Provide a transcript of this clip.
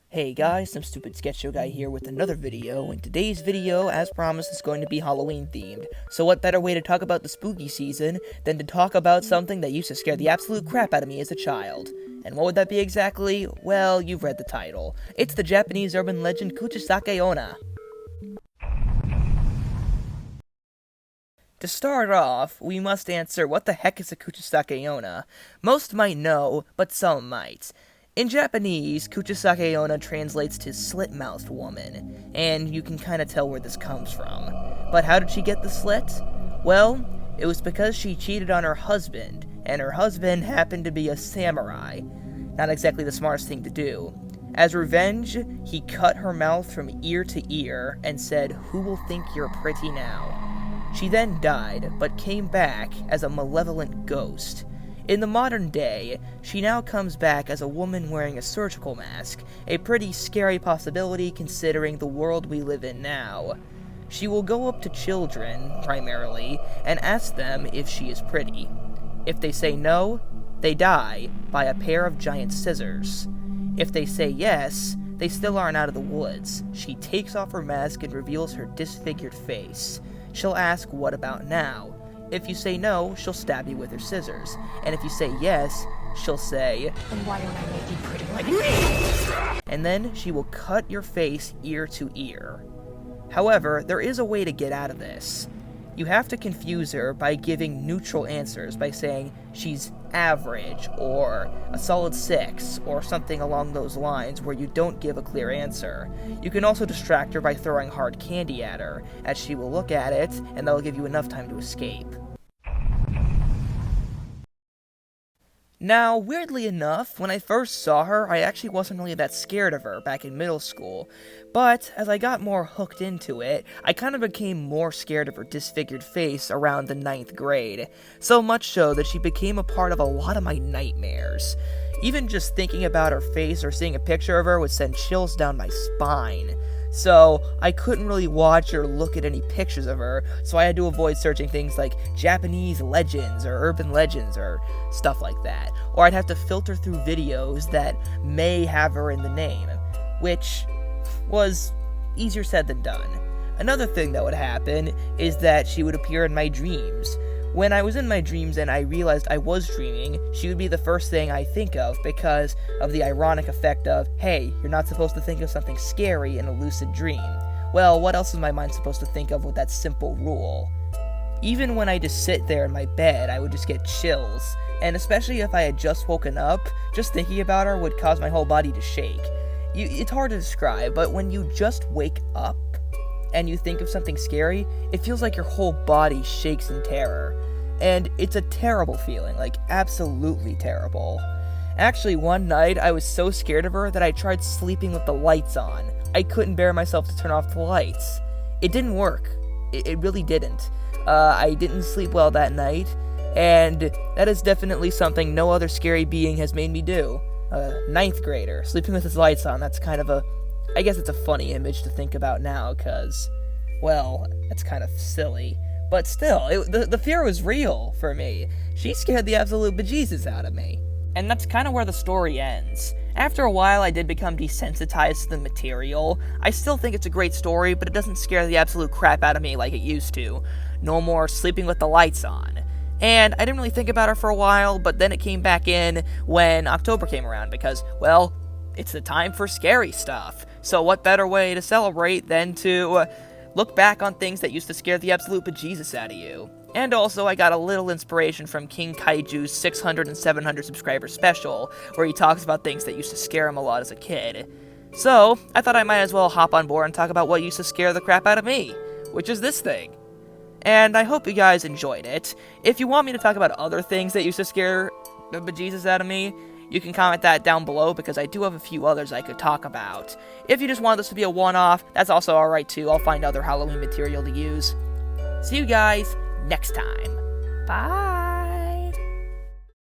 Hey guys, some stupid sketch show guy here with another video, and today's video, as promised, is going to be Halloween themed. So what better way to talk about the spooky season than to talk about something that used to scare the absolute crap out of me as a child. And what would that be exactly? Well, you've read the title. It's the Japanese urban legend Kuchisake Onna. To start off, we must answer what the heck is a Kuchisake Onna. Most might know, but some might. In Japanese, Kuchisake Onna translates to slit-mouthed woman, and you can kinda tell where this comes from. But how did she get the slit? Well, it was because she cheated on her husband, and her husband happened to be a samurai. Not exactly the smartest thing to do. As revenge, he cut her mouth from ear to ear and said, "Who will think you're pretty now?" She then died, but came back as a malevolent ghost. In the modern day, she now comes back as a woman wearing a surgical mask, a pretty scary possibility considering the world we live in now. She will go up to children, primarily, and ask them if she is pretty. If they say no, they die by a pair of giant scissors. If they say yes, they still aren't out of the woods. She takes off her mask and reveals her disfigured face. She'll ask, "What about now?" If you say no, she'll stab you with her scissors. And if you say yes, she'll say, "And why don't I make you pretty like me?" And then she will cut your face ear to ear. However, there is a way to get out of this. You have to confuse her by giving neutral answers, by saying she's average, or a solid 6, or something along those lines where you don't give a clear answer. You can also distract her by throwing hard candy at her, as she will look at it, and that'll give you enough time to escape. Now, weirdly enough, when I first saw her, I actually wasn't really that scared of her back in middle school, but as I got more hooked into it, I kind of became more scared of her disfigured face around the 9th grade, so much so that she became a part of a lot of my nightmares. Even just thinking about her face or seeing a picture of her would send chills down my spine. So, I couldn't really watch or look at any pictures of her, so I had to avoid searching things like Japanese legends or urban legends or stuff like that. Or I'd have to filter through videos that may have her in the name, which was easier said than done. Another thing that would happen is that she would appear in my dreams. When I was in my dreams and I realized I was dreaming, she would be the first thing I think of because of the ironic effect of, hey, you're not supposed to think of something scary in a lucid dream. Well, what else is my mind supposed to think of with that simple rule? Even when I just sit there in my bed, I would just get chills, and especially if I had just woken up, just thinking about her would cause my whole body to shake. It's hard to describe, but when you just wake up, and you think of something scary, it feels like your whole body shakes in terror. And it's a terrible feeling, like absolutely terrible. Actually, one night, I was so scared of her that I tried sleeping with the lights on. I couldn't bear myself to turn off the lights. It didn't work. It really didn't. I didn't sleep well that night, and that is definitely something no other scary being has made me do. A 9th grader, sleeping with his lights on, that's kind of I guess it's a funny image to think about now, because, well, that's kind of silly. But still, the fear was real for me. She scared the absolute bejesus out of me. And that's kind of where the story ends. After a while, I did become desensitized to the material. I still think it's a great story, but it doesn't scare the absolute crap out of me like it used to. No more sleeping with the lights on. And I didn't really think about her for a while, but then it came back in when October came around, because, well, it's the time for scary stuff. So what better way to celebrate than to look back on things that used to scare the absolute bejesus out of you. And also, I got a little inspiration from King Kaiju's 600 and 700 subscriber special, where he talks about things that used to scare him a lot as a kid. So, I thought I might as well hop on board and talk about what used to scare the crap out of me, which is this thing. And I hope you guys enjoyed it. If you want me to talk about other things that used to scare the bejesus out of me, you can comment that down below, because I do have a few others I could talk about. If you just want this to be a one-off, that's also alright too. I'll find other Halloween material to use. See you guys next time. Bye!